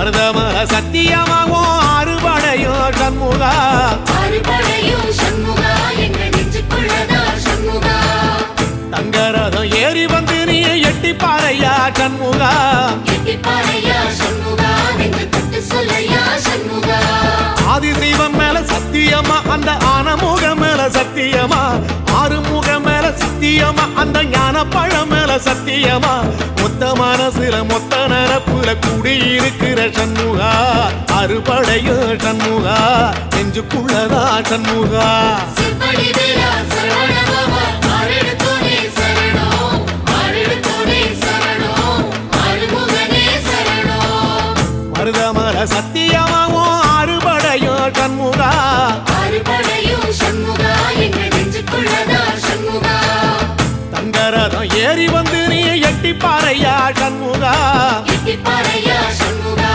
மருதமர சத்தியமாகும் அறுபடையும் சண்முகா அறுபடையும் சண்முகா எங்க நெஞ்சுக்குள்ளதா சண்முகா தங்கரதம் ஏறி வந்து நீ எட்டி பாறையா சண்முகா எட்டி பாறையா சண்முகா நெஞ்சு தொட்டு சொல்லையா சண்முகா ஆதிசைவம் மேல சத்தியமா அந்த ஆனமுகம் மேல சத்தியமா ஆறுமுகம் மேல சத்தியமா அந்த ஞான பழம் மேல சத்தியமா மொத்த மனசுல மொத்த நரப்புல கூடியிருக்கிற சண்முகா அறுபடையும் சண்முகா நெஞ்சுக்குள்ளதா சண்முகா சிவடி வேலா சரவண பாபா ஆரெடுத்தோனே சரணம் ஆரெடுத்தோனே சரணம் ஆறுமுகனே சரணம் மருதமர சத்தியமாவும் அறுபடையும் சண்முகா அறுபடையும் சண்முகா எங்க நெஞ்சுக்குள்ளதா சண்முகா தங்கரதம் ஏறி வந்து நீ எட்டி பாறையா சண்முகா எட்டி பாறையா